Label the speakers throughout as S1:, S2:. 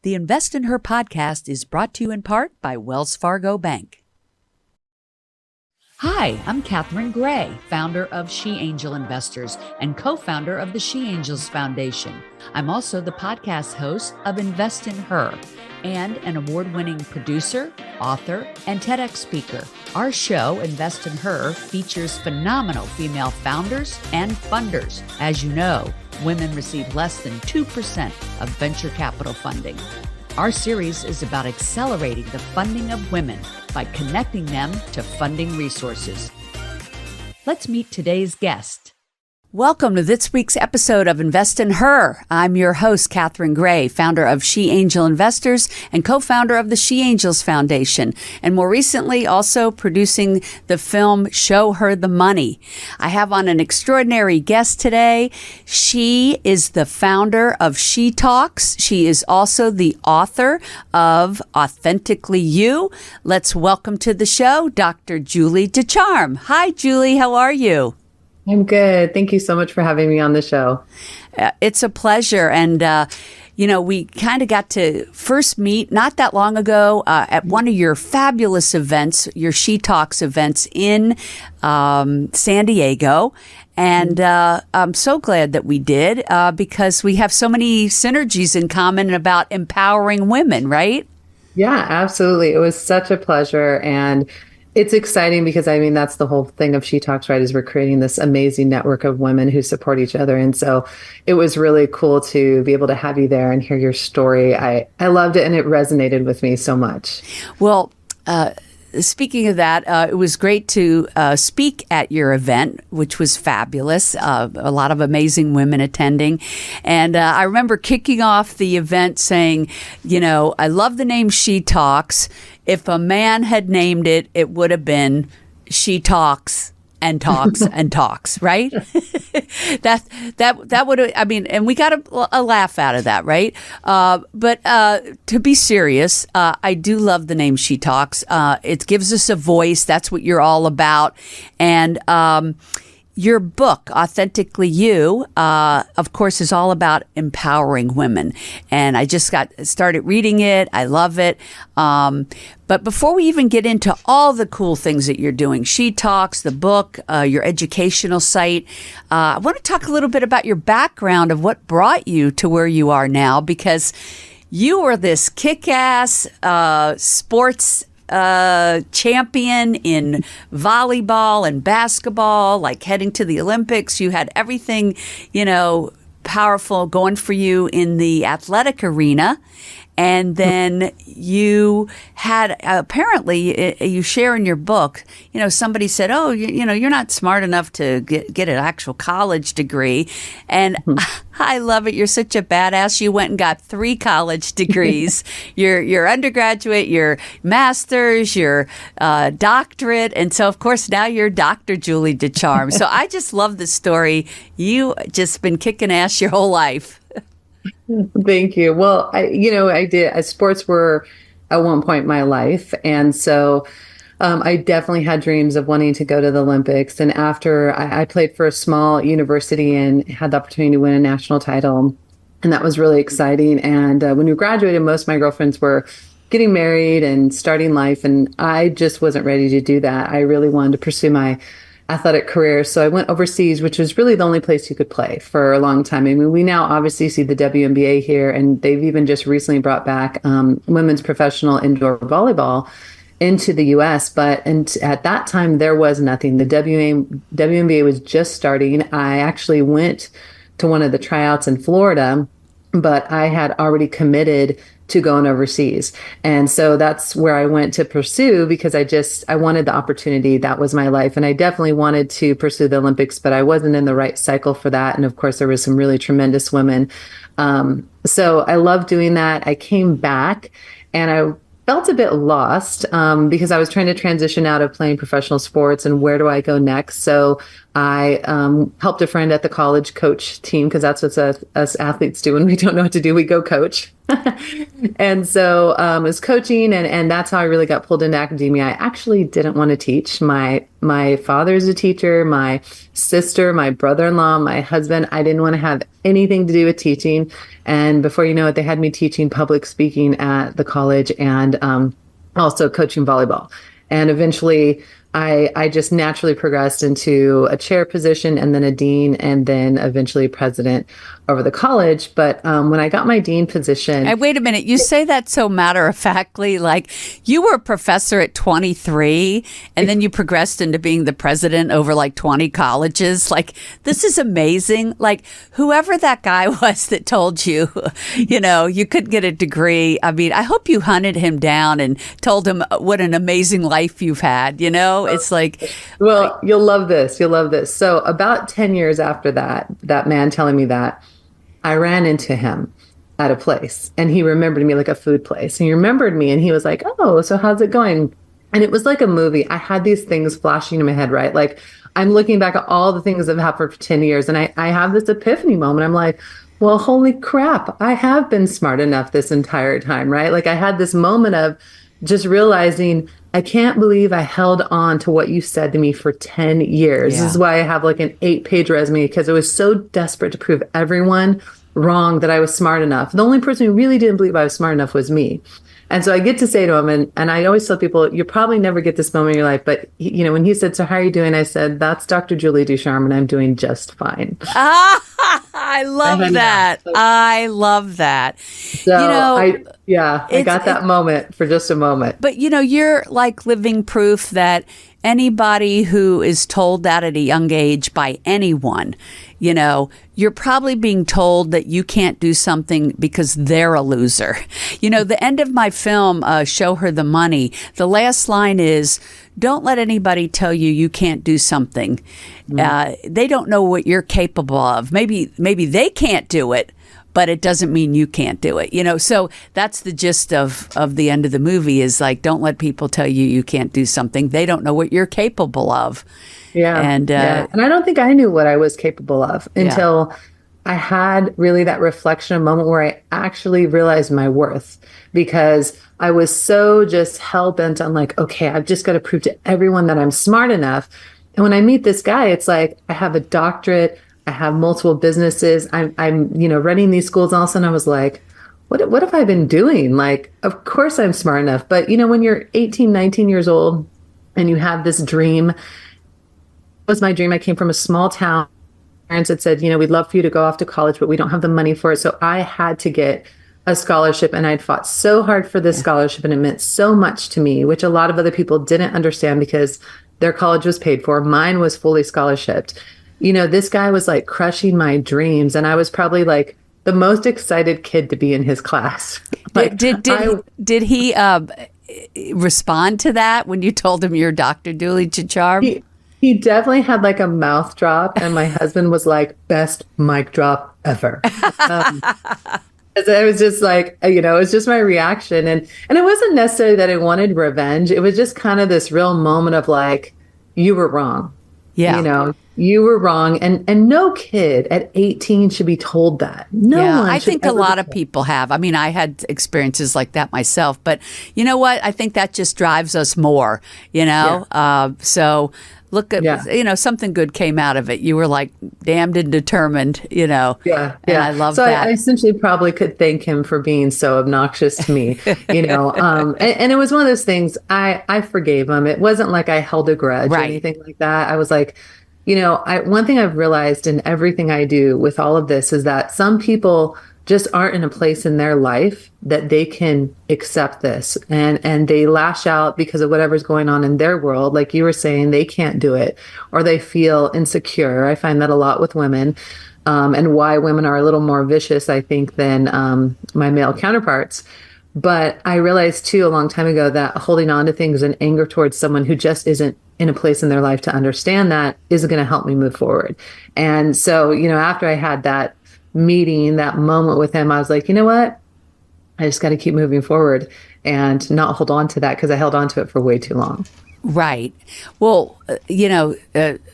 S1: The Invest in Her podcast is brought to you in part by Wells Fargo Bank. Hi, I'm Catherine Gray, founder of She Angel Investors and co-founder of the She Angels Foundation. I'm also the podcast host of Invest in Her and an award-winning producer, author, and TEDx speaker. Our show, Invest in Her, features phenomenal female founders and funders. As you know, women receive less than 2% of venture capital funding. Our series is about accelerating the funding of women by connecting them to funding resources. Let's meet today's guest. Welcome to this week's episode of Invest in Her. I'm your host, Catherine Gray, founder of She Angel Investors and co-founder of the She Angels Foundation, and more recently also producing the film Show Her the Money. I have on an extraordinary guest today. She is the founder of She Talks. She is also the author of Authentically You. Let's welcome to the show, Dr. Julie Ducharme. Hi, Julie. How are you?
S2: I'm good. Thank you so much for having me on the show.
S1: It's a pleasure. And, we kind of got to first meet not that long ago at one of your fabulous events, your She Talks events in San Diego. And I'm so glad that we did because we have so many synergies in common about empowering women, right?
S2: Yeah, absolutely. It was such a pleasure. And it's exciting because, that's the whole thing of She Talks, right, is we're creating this amazing network of women who support each other. And so it was really cool to be able to have you there and hear your story. I loved it, and it resonated with me so much.
S1: Well, speaking of that, it was great to speak at your event, which was fabulous. A lot of amazing women attending. And I remember kicking off the event saying, I love the name She Talks. If a man had named it, it would have been She Talks and Talks and Talks, right? that would have, and we got a laugh out of that, right? But to be serious, I do love the name She Talks. It gives us a voice. That's what you're all about. And your book, Authentically You, of course, is all about empowering women. And I just started reading it. I love it. But before we even get into all the cool things that you're doing, She Talks, the book, your educational site, I want to talk a little bit about your background of what brought you to where you are now, because you were this kick-ass sports champion in volleyball and basketball, like heading to the Olympics. You had everything, powerful going for you in the athletic arena. And then you had, apparently, you share in your book, somebody said, oh, you're not smart enough to get an actual college degree. And I love it. You're such a badass. You went and got 3 college degrees, your undergraduate, your master's, your doctorate. And so, of course, now you're Dr. Julie Ducharme. So I just love the story. You just been kicking ass your whole life.
S2: Thank you. Well, I did. Sports were at one point in my life. And so I definitely had dreams of wanting to go to the Olympics. And after I played for a small university and had the opportunity to win a national title. And that was really exciting. And when we graduated, most of my girlfriends were getting married and starting life. And I just wasn't ready to do that. I really wanted to pursue my athletic career. So I went overseas, which was really the only place you could play for a long time. We now obviously see the WNBA here, and they've even just recently brought back women's professional indoor volleyball into the U.S. But at that time, there was nothing. The WNBA was just starting. I actually went to one of the tryouts in Florida, but I had already committed to going overseas. And so that's where I went to pursue, because I wanted the opportunity. That was my life. And I definitely wanted to pursue the Olympics, but I wasn't in the right cycle for that. And of course, there was some really tremendous women. So I loved doing that. I came back and I felt a bit lost because I was trying to transition out of playing professional sports and where do I go next? So I helped a friend at the college coach team, because that's what us athletes do when we don't know what to do, we go coach. And so it was coaching, and that's how I really got pulled into academia. I actually didn't want to teach. My father's a teacher, my sister, my brother-in-law, my husband. I didn't want to have anything to do with teaching. And before you know it, they had me teaching public speaking at the college and also coaching volleyball. And eventually I just naturally progressed into a chair position and then a dean and then eventually president over the college. But when I got my dean position.
S1: Hey, wait a minute. You say that so matter-of-factly, like you were a professor at 23 and then you progressed into being the president over like 20 colleges. Like, this is amazing. Like, whoever that guy was that told you, you couldn't get a degree. I mean, I hope you hunted him down and told him what an amazing life you've had. It's like.
S2: Well, you'll love this. You'll love this. So about 10 years after that man telling me that, I ran into him at a place and he remembered me, like a food place. And he remembered me and he was like, "Oh, so how's it going?" And it was like a movie. I had these things flashing in my head, right? Like I'm looking back at all the things that have happened for 10 years. And I have this epiphany moment. I'm like, well, holy crap. I have been smart enough this entire time, right? Like I had this moment of just realizing I can't believe I held on to what you said to me for 10 years.
S1: Yeah.
S2: This is why I have like an 8-page resume, because I was so desperate to prove everyone wrong that I was smart enough. The only person who really didn't believe I was smart enough was me. And so I get to say to him, and I always tell people, you probably never get this moment in your life, but when he said, "So how are you doing?" I said, "That's Dr. Julie Ducharme, and I'm doing just fine."
S1: I love that. I love that.
S2: So I got that moment for just a moment.
S1: But you're like living proof that anybody who is told that at a young age by anyone, you're probably being told that you can't do something because they're a loser. The end of my film, Show Her the Money, the last line is, "Don't let anybody tell you can't do something. They don't know what you're capable of. Maybe they can't do it, but it doesn't mean you can't do it." So that's the gist of the end of the movie is like, don't let people tell you can't do something. They don't know what you're capable of.
S2: Yeah. And I don't think I knew what I was capable of until I had really that reflection, a moment where I actually realized my worth, because I was so just hell bent on like, okay, I've just got to prove to everyone that I'm smart enough. And when I meet this guy, it's like, I have a doctorate, I have multiple businesses, I'm running these schools. All of a sudden I was like, what have I been doing? Like, of course I'm smart enough. But when you're 18, 19 years old and you have this dream, was my dream. I came from a small town. Parents had said, we'd love for you to go off to college, but we don't have the money for it. So I had to get a scholarship, and I'd fought so hard for this scholarship, and it meant so much to me, which a lot of other people didn't understand because their college was paid for. Mine was fully scholarshiped. This guy was like crushing my dreams, and I was probably like the most excited kid to be in his class. Like,
S1: did he respond to that when you told him you're Dr. Julie Ducharme?
S2: He definitely had like a mouth drop, and my husband was like, "Best mic drop ever." I was just like, it was just my reaction. And it wasn't necessarily that I wanted revenge. It was just kind of this real moment of like, you were wrong. Yeah. You were wrong. And no kid at 18 should be told that. No one.
S1: I think a lot of people have. I mean, I had experiences like that myself. But you know what? I think that just drives us more, So look at, something good came out of it. You were like damned and determined, Yeah. And I love that.
S2: I essentially probably could thank him for being so obnoxious to me, and it was one of those things I forgave him. It wasn't like I held a grudge or anything like that. I was like, one thing I've realized in everything I do with all of this is that some people just aren't in a place in their life that they can accept this, and they lash out because of whatever's going on in their world. Like you were saying, they can't do it, or they feel insecure. I find that a lot with women, and why women are a little more vicious, I think, than my male counterparts. But I realized too a long time ago that holding on to things and anger towards someone who just isn't in a place in their life to understand that isn't going to help me move forward. And so, after I had that meeting, that moment with him, I was like, you know what? I just got to keep moving forward and not hold on to that, because I held on to it for way too long.
S1: Right. Well,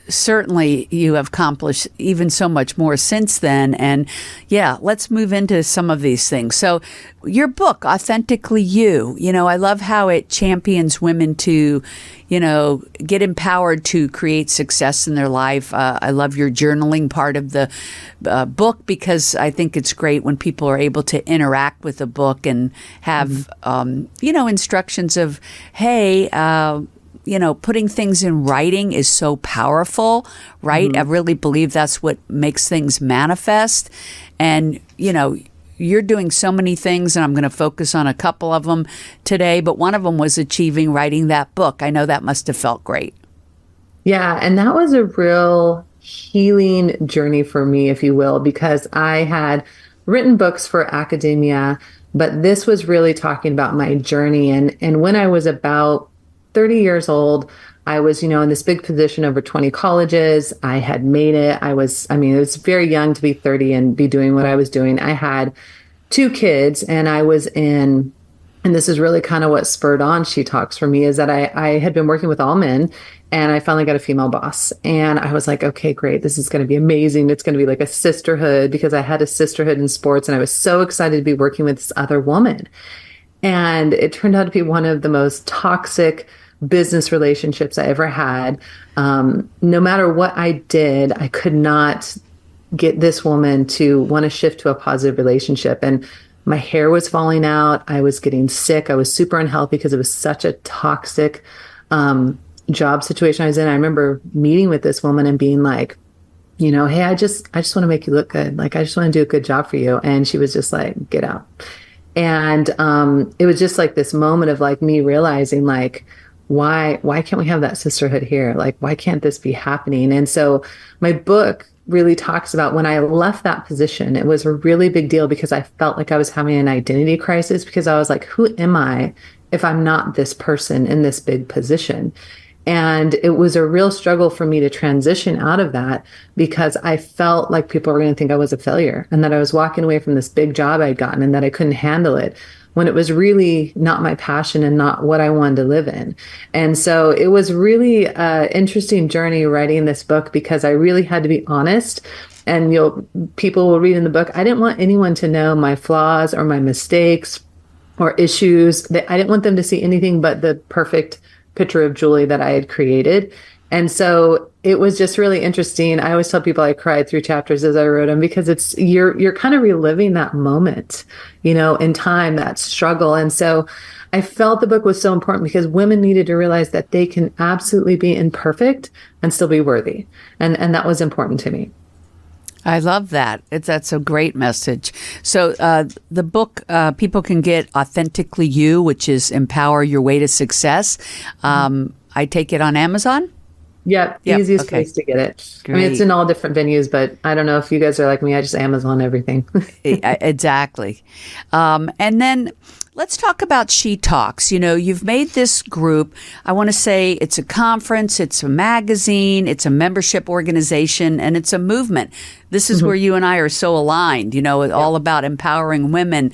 S1: certainly you have accomplished even so much more since then. And yeah, let's move into some of these things. So your book, Authentically You, I love how it champions women to, get empowered to create success in their life. I love your journaling part of the book, because I think it's great when people are able to interact with a book and have, instructions of, hey, putting things in writing is so powerful, right? I really believe that's what makes things manifest. And, you're doing so many things, and I'm going to focus on a couple of them today, but one of them was achieving writing that book. I know that must have felt great.
S2: Yeah, and that was a real healing journey for me, if you will, because I had written books for academia, but this was really talking about my journey. And when I was about 30 years old, I was, in this big position over 20 colleges. I had made it. it was very young to be 30 and be doing what I was doing. I had 2 kids, and I was in, and this is really kind of what spurred on She Talks for me, is that I had been working with all men, and I finally got a female boss. And I was like, okay, great. This is going to be amazing. It's going to be like a sisterhood, because I had a sisterhood in sports, and I was so excited to be working with this other woman. And it turned out to be one of the most toxic business relationships I ever had. No matter what I did, I could not get this woman to want to shift to a positive relationship. And my hair was falling out. I was getting sick. I was super unhealthy because it was such a toxic job situation I was in. I remember meeting with this woman and being like, hey, I just want to make you look good. Like, I just want to do a good job for you. And she was just like, get out. And it was just like this moment of like me realizing, like, why can't we have that sisterhood here? Like, why can't this be happening? And so my book really talks about when I left that position. It was a really big deal, because I felt like I was having an identity crisis, because I was like, who am I if I'm not this person in this big position? And it was a real struggle for me to transition out of that, because I felt like people were going to think I was a failure, and that I was walking away from this big job I'd gotten, and that I couldn't handle it, when it was really not my passion and not what I wanted to live in. And so it was really an interesting journey writing this book, because I really had to be honest. And people will read in the book, I didn't want anyone to know my flaws or my mistakes or issues. I didn't want them to see anything but the perfect picture of Julie that I had created. And so it was just really interesting. I always tell people I cried through chapters as I wrote them, because you're kind of reliving that moment, in time, that struggle. And so I felt the book was so important, because women needed to realize that they can absolutely be imperfect and still be worthy. And that was important to me.
S1: I love that. That's a great message. So the book, people can get Authentically You, which is Empower Your Way to Success. I take it on Amazon?
S2: Yep. Easiest place to get it. Great. I mean, it's in all different venues, but I don't know if you guys are like me. I just Amazon everything.
S1: Exactly. And then let's talk about She Talks. You've made this group. I want to say it's a conference, it's a magazine, it's a membership organization, and it's a movement. This is where you and I are so aligned, all about empowering women.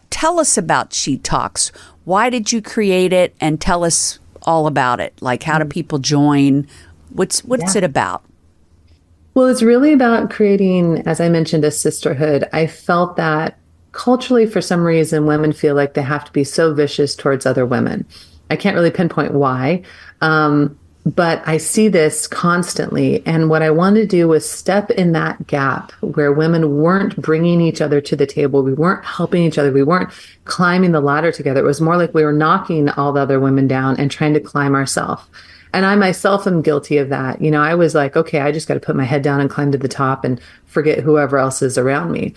S1: Tell us about She Talks. Why did you create it? And tell us all about it. Like, how do people join? What's it about?
S2: Well, it's really about creating, as I mentioned, a sisterhood. I felt that culturally, for some reason, women feel like they have to be so vicious towards other women. I can't really pinpoint why, but I see this constantly. And what I wanted to do was step in that gap where women weren't bringing each other to the table. We weren't helping each other. We weren't climbing the ladder together. It was more like we were knocking all the other women down and trying to climb ourselves. And I myself am guilty of that. I was like, okay, I just got to put my head down and climb to the top and forget whoever else is around me.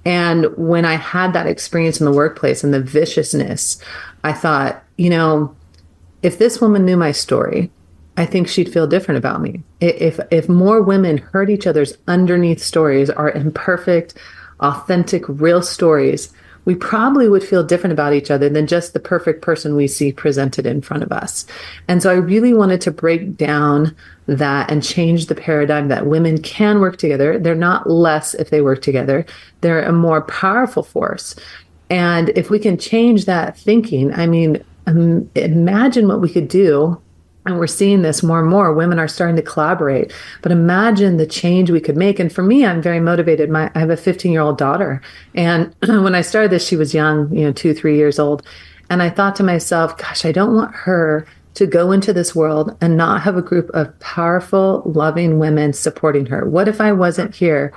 S2: And when I had that experience in the workplace and the viciousness, I thought, if this woman knew my story, I think she'd feel different about me. If more women heard each other's underneath stories, our imperfect, authentic, real stories, we probably would feel different about each other than just the perfect person we see presented in front of us. And so I really wanted to break down that and change the paradigm that women can work together. They're not less if they work together. They're a more powerful force. And if we can change that thinking, imagine what we could do And we're seeing this more and more. Women are starting to collaborate. But imagine the change we could make. And for me, I'm very motivated. I have a 15-year-old daughter. And when I started this, she was young, 2, 3 years old. And I thought to myself, gosh, I don't want her to go into this world and not have a group of powerful, loving women supporting her. What if I wasn't here?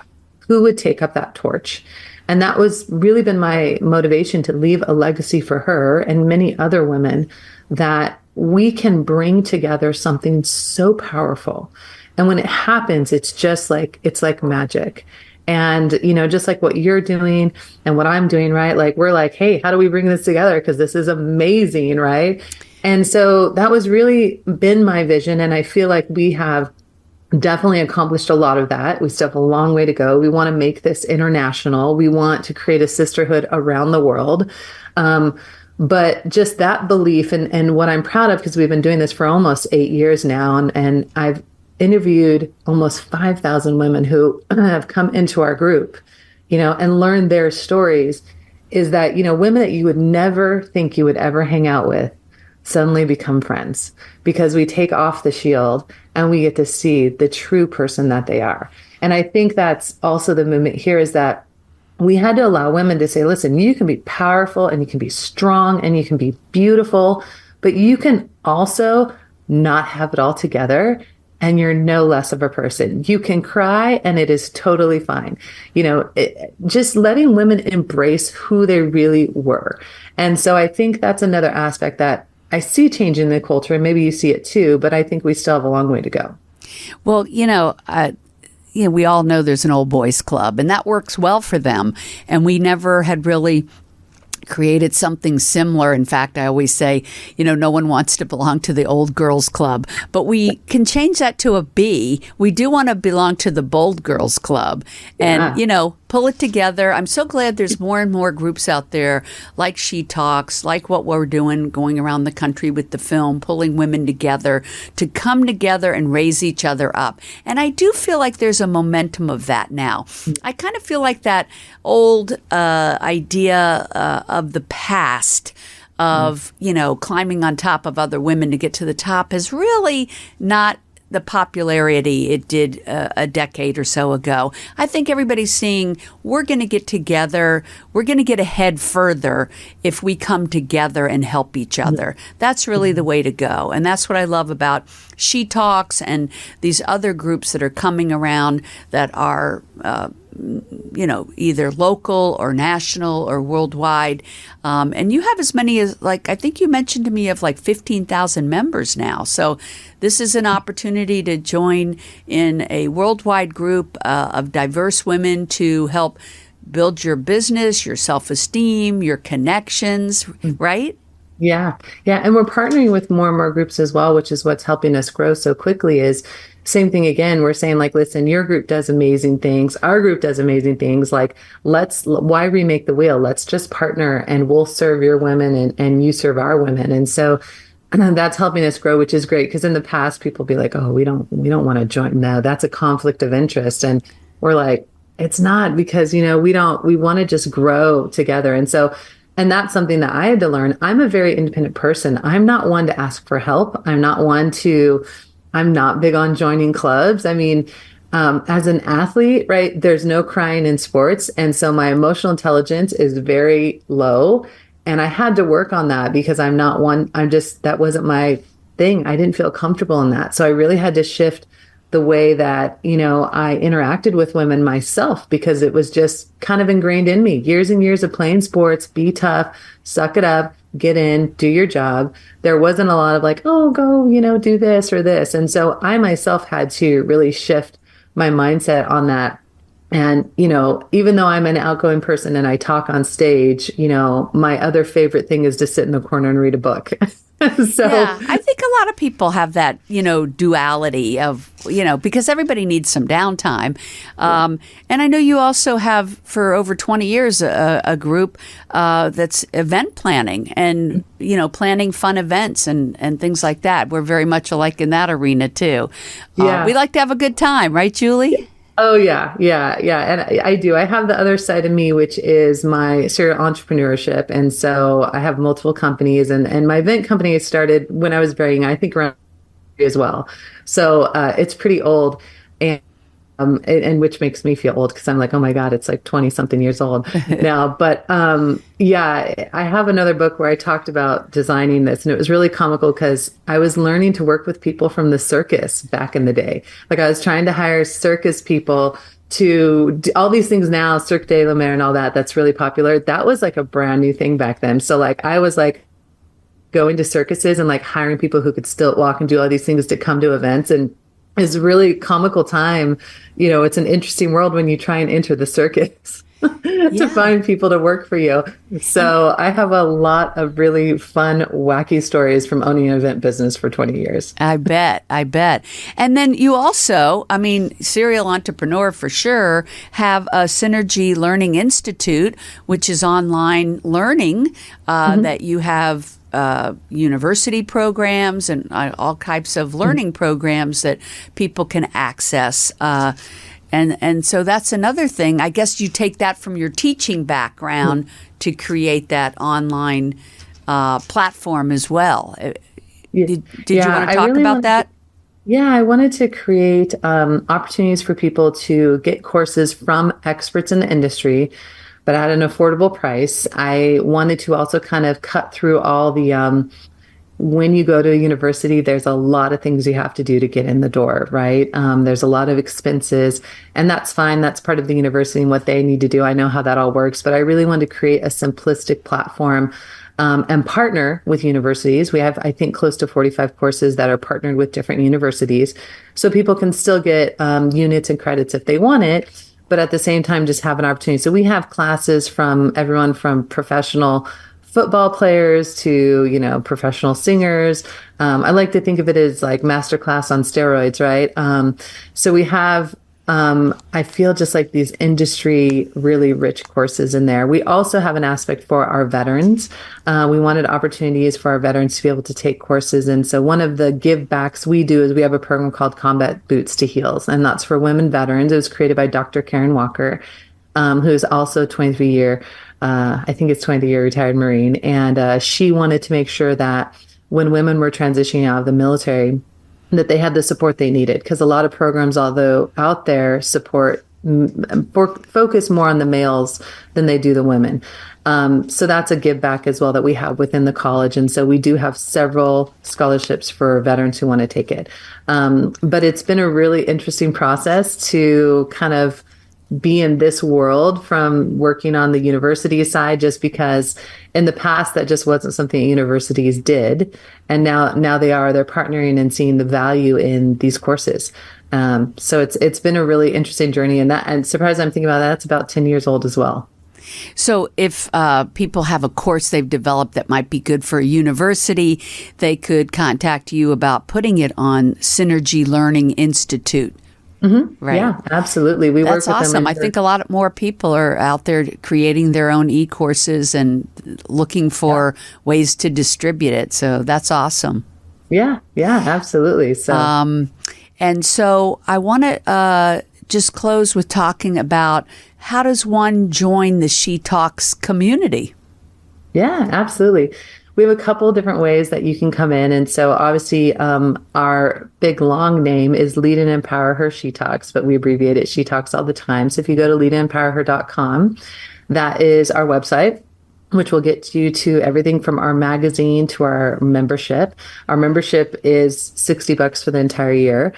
S2: Who would take up that torch? And that was really been my motivation, to leave a legacy for her and many other women, that we can bring together something so powerful. And when it happens, it's like magic. And, just like what you're doing and what I'm doing, right? Like, we're like, hey, how do we bring this together? Because this is amazing, right? And so that was really been my vision. And I feel like we have definitely accomplished a lot of that. We still have a long way to go. We want to make this international. We want to create a sisterhood around the world. But just that belief, and what I'm proud of, because we've been doing this for almost 8 years now, and I've interviewed almost 5,000 women who have come into our group, and learned their stories, is that, women that you would never think you would ever hang out with suddenly become friends, because we take off the shield and we get to see the true person that they are. And I think that's also the movement here, is that we had to allow women to say, listen, you can be powerful and you can be strong and you can be beautiful, but you can also not have it all together, and you're no less of a person. You can cry and it is totally fine. Just letting women embrace who they really were. And so I think that's another aspect that I see changing the culture, and maybe you see it too, but I think we still have a long way to go.
S1: Well, we all know there's an old boys club, and that works well for them. And we never had really created something similar. In fact, I always say, no one wants to belong to the old girls club, but we can change that to a B. We do want to belong to the bold girls club, and, pull it together. I'm so glad there's more and more groups out there like She Talks, like what we're doing, going around the country with the film, pulling women together to come together and raise each other up. And I do feel like there's a momentum of that now. I kind of feel like that old idea of the past of, climbing on top of other women to get to the top is really not the popularity it did a decade or so ago. I think everybody's seeing we're going to get together. We're going to get ahead further if we come together and help each other. That's really the way to go. And that's what I love about She Talks and these other groups that are coming around that are either local or national or worldwide. And you have as many as, I think you mentioned to me, of 15,000 members now. So this is an opportunity to join in a worldwide group of diverse women to help build your business, your self-esteem, your connections, right?
S2: Yeah. And we're partnering with more and more groups as well, which is what's helping us grow so quickly. Is same thing again. We're saying, listen, your group does amazing things. Our group does amazing things. Why remake the wheel? Let's just partner, and we'll serve your women and you serve our women. And so that's helping us grow, which is great. Because in the past, people be like, oh, we don't want to join. No, that's a conflict of interest. And we're like, it's not, because, we want to just grow together. And that's something that I had to learn. I'm a very independent person. I'm not one to ask for help. I'm not big on joining clubs. I mean, as an athlete, right, there's no crying in sports. And so my emotional intelligence is very low. And I had to work on that, because that wasn't my thing. I didn't feel comfortable in that. So I really had to shift the way that, I interacted with women myself, because it was just kind of ingrained in me. Years and years of playing sports, be tough, suck it up, get in, do your job. There wasn't a lot of oh, go, do this or this. And so I myself had to really shift my mindset on that. And, even though I'm an outgoing person and I talk on stage, my other favorite thing is to sit in the corner and read a book.
S1: Yeah, I think a lot of people have that, duality of, because everybody needs some downtime. And I know you also have, for over 20 years, a group that's event planning and, planning fun events and things like that. We're very much alike in that arena, too.
S2: Yeah.
S1: We like to have a good time, right, Julie?
S2: Oh, yeah. And I do. I have the other side of me, which is my serial entrepreneurship. And so I have multiple companies, and my event company started when I was very young, I think around as well. So it's pretty old. And which makes me feel old because I'm like, oh my God, it's like 20 something years old now. But yeah, I have another book where I talked about designing this, and it was really comical because I was learning to work with people from the circus back in the day. Like I was trying to hire circus people to do all these things now, Cirque de la Mer and all that. That's really popular. That was like a brand new thing back then. So like I was like going to circuses and like hiring people who could still walk and do all these things to come to events, and is a really comical time. You know, it's an interesting world when you try and enter the circus to find people to work for you. So I have a lot of really fun, wacky stories from owning an event business for 20 years.
S1: I bet. And then you also, I mean, serial entrepreneur for sure, have a Synergy Learning Institute, which is online learning that you have university programs and all types of learning programs that people can access. And so that's another thing. I guess you take that from your teaching background to create that online platform as well. Did you want to talk about that?
S2: Yeah, I wanted to create opportunities for people to get courses from experts in the industry, but at an affordable price. I wanted to also kind of cut through all the, when you go to a university, there's a lot of things you have to do to get in the door, right? There's a lot of expenses, and that's fine. That's part of the university and what they need to do. I know how that all works, but I really wanted to create a simplistic platform and partner with universities. We have, I think, close to 45 courses that are partnered with different universities. So people can still get units and credits if they want it, but at the same time, just have an opportunity. So we have classes from everyone from professional football players to, you know, professional singers. I like to think of it as like masterclass on steroids, right? So we have, I feel just like these industry really rich courses in there. We also have an aspect for our veterans. We wanted opportunities for our veterans to be able to take courses. And so one of the give backs we do is we have a program called Combat Boots to Heels, and that's for women veterans. It was created by Dr. Karen Walker, who is also 23-year, I think it's 23-year retired Marine. And she wanted to make sure that when women were transitioning out of the military, that they had the support they needed, because a lot of programs, although out there, support focus more on the males than they do the women. So that's a give back as well that we have within the college. And so we do have several scholarships for veterans who want to take it. But it's been a really interesting process to kind of be in this world from working on the university side, just because in the past that just wasn't something universities did. And now they're partnering and seeing the value in these courses. So it's been a really interesting journey, and surprised I'm thinking about that. It's about 10 years old as well.
S1: So if people have a course they've developed that might be good for a university, they could contact you about putting it on Synergy Learning Institute.
S2: Mm-hmm. Right. Yeah, absolutely. We
S1: That's
S2: work with
S1: awesome.
S2: them.
S1: I think a lot more people are out there creating their own e-courses and looking for ways to distribute it. So that's awesome.
S2: Yeah, absolutely. So,
S1: and so I want to just close with talking about how does one join the She Talks community?
S2: Yeah, absolutely. We have a couple of different ways that you can come in. And so obviously our big long name is Lead and Empower Her She Talks, but we abbreviate it She Talks all the time. So if you go to leadandempowerher.com, that is our website, which will get you to everything from our magazine to our membership. Our membership is $60 for the entire year.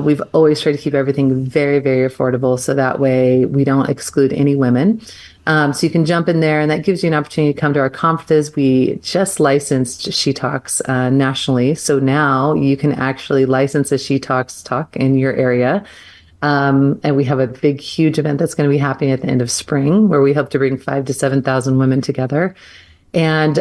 S2: We've always tried to keep everything very, very affordable, so that way we don't exclude any women. So you can jump in there, and that gives you an opportunity to come to our conferences. We just licensed She Talks nationally, so now you can actually license a She Talks talk in your area. And we have a big, huge event that's going to be happening at the end of spring, where we hope to bring 5,000 to 7,000 women together. And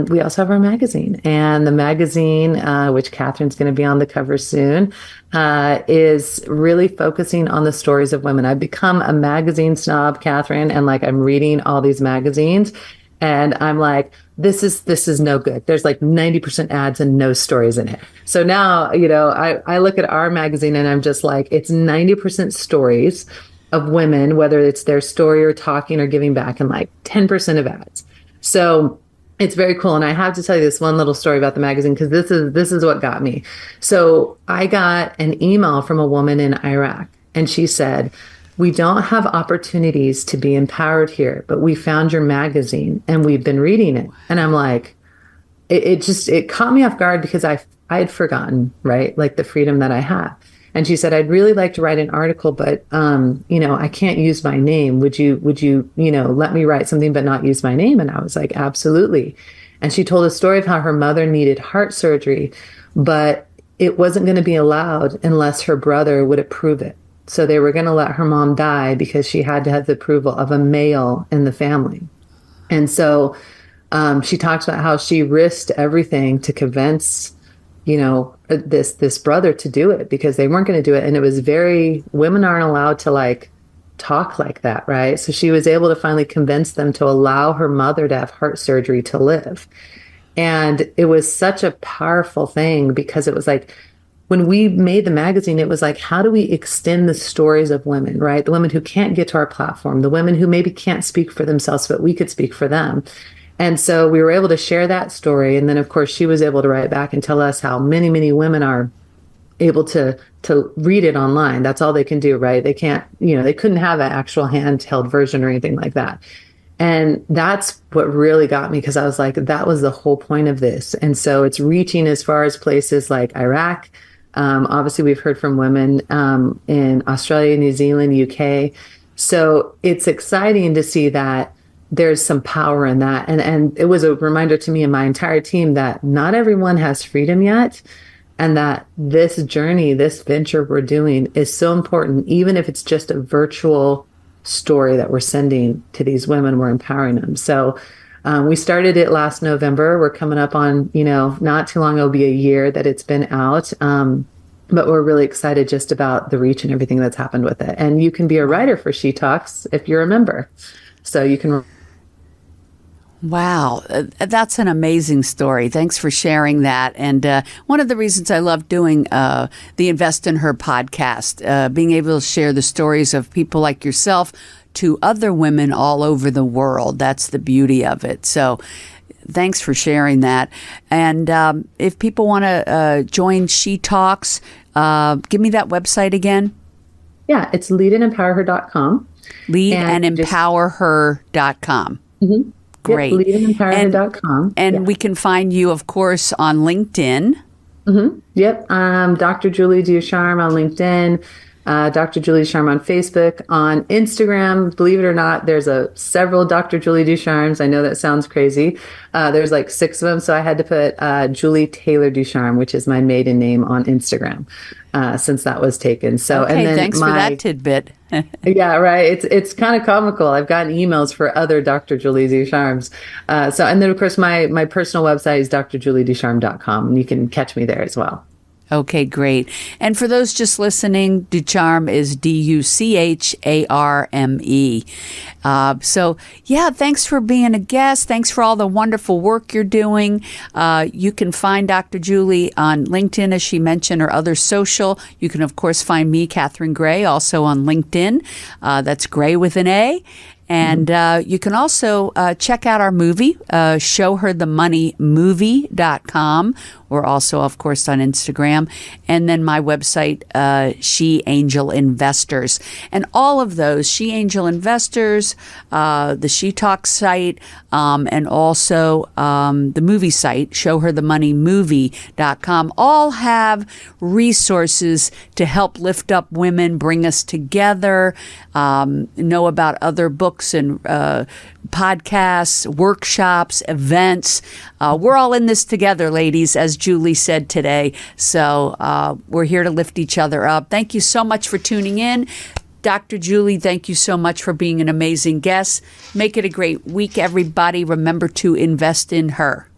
S2: we also have our magazine. And the magazine, which Catherine's going to be on the cover soon, is really focusing on the stories of women. I've become a magazine snob, Catherine, and like I'm reading all these magazines, and I'm like, this is no good. There's like 90% ads and no stories in it. So now, you know, I look at our magazine and I'm just like, it's 90% stories of women, whether it's their story or talking or giving back, and like 10% of ads. So It's very cool. And I have to tell you this one little story about the magazine, because this is what got me. So I got an email from a woman in Iraq, and she said, "We don't have opportunities to be empowered here, but we found your magazine and we've been reading it." And I'm like, it caught me off guard, because I had forgotten, right? Like the freedom that I have. And she said, "I'd really like to write an article, but, I can't use my name. Would you, let me write something, but not use my name?" And I was like, "Absolutely." And she told a story of how her mother needed heart surgery, but it wasn't going to be allowed unless her brother would approve it. So they were going to let her mom die because she had to have the approval of a male in the family. And so she talks about how she risked everything to convince this brother to do it, because they weren't going to do it. And it was women aren't allowed to like talk like that, right? So she was able to finally convince them to allow her mother to have heart surgery to live. And it was such a powerful thing, because it was like, when we made the magazine, it was like, how do we extend the stories of women, right? The women who can't get to our platform, the women who maybe can't speak for themselves, but we could speak for them. And so we were able to share that story. And then, of course, she was able to write back and tell us how many, many women are able to read it online. That's all they can do, right? They can't, they couldn't have an actual handheld version or anything like that. And that's what really got me, because I was like, that was the whole point of this. And so it's reaching as far as places like Iraq. Obviously, we've heard from women in Australia, New Zealand, UK. So it's exciting to see that there's some power in that. And it was a reminder to me and my entire team that not everyone has freedom yet, and that this journey, this venture we're doing is so important, even if it's just a virtual story that we're sending to these women, we're empowering them. So we started it last November. We're coming up on, not too long, it'll be a year that it's been out. But we're really excited just about the reach and everything that's happened with it. And you can be a writer for She Talks if you're a member. So you can.
S1: Wow, that's an amazing story. Thanks for sharing that. And one of the reasons I love doing the Invest in Her podcast, being able to share the stories of people like yourself to other women all over the world. That's the beauty of it. So thanks for sharing that. And if people want to join She Talks, give me that website again.
S2: Yeah, it's leadandempowerher.com.
S1: Leadandempowerher.com.
S2: Mm-hmm.
S1: Great.
S2: Yep, leadandempowerher.com.
S1: And we can find you, of course, on LinkedIn.
S2: Mm-hmm. Yep. Dr. Julie Ducharme on LinkedIn. Dr. Julie Ducharme on Facebook, on Instagram. Believe it or not, there's several Dr. Julie Ducharmes. I know that sounds crazy. There's like 6 of them. So I had to put Julie Taylor Ducharme, which is my maiden name, on Instagram, since that was taken. So,
S1: okay,
S2: and then
S1: thanks for that tidbit.
S2: Yeah, right. It's kind of comical. I've gotten emails for other Dr. Julie Ducharmes. And then of course my personal website is drjulieducharme.com, and you can catch me there as well.
S1: Okay, great. And for those just listening, Ducharme is Ducharme. So, yeah, thanks for being a guest. Thanks for all the wonderful work you're doing. You can find Dr. Julie on LinkedIn, as she mentioned, or other social. You can, of course, find me, Catherine Gray, also on LinkedIn. That's Gray with an A. And you can also check out our movie, showherthemoneymovie.com. We're also, of course, on Instagram. And then my website, She Angel Investors. And all of those, She Angel Investors, the She Talk site, and also the movie site, showherthemoneymovie.com, all have resources to help lift up women, bring us together, know about other books and podcasts, workshops, events. We're all in this together, ladies, as Julie said today. So we're here to lift each other up. Thank you so much for tuning in. Dr. Julie, thank you so much for being an amazing guest. Make it a great week, everybody. Remember to invest in her.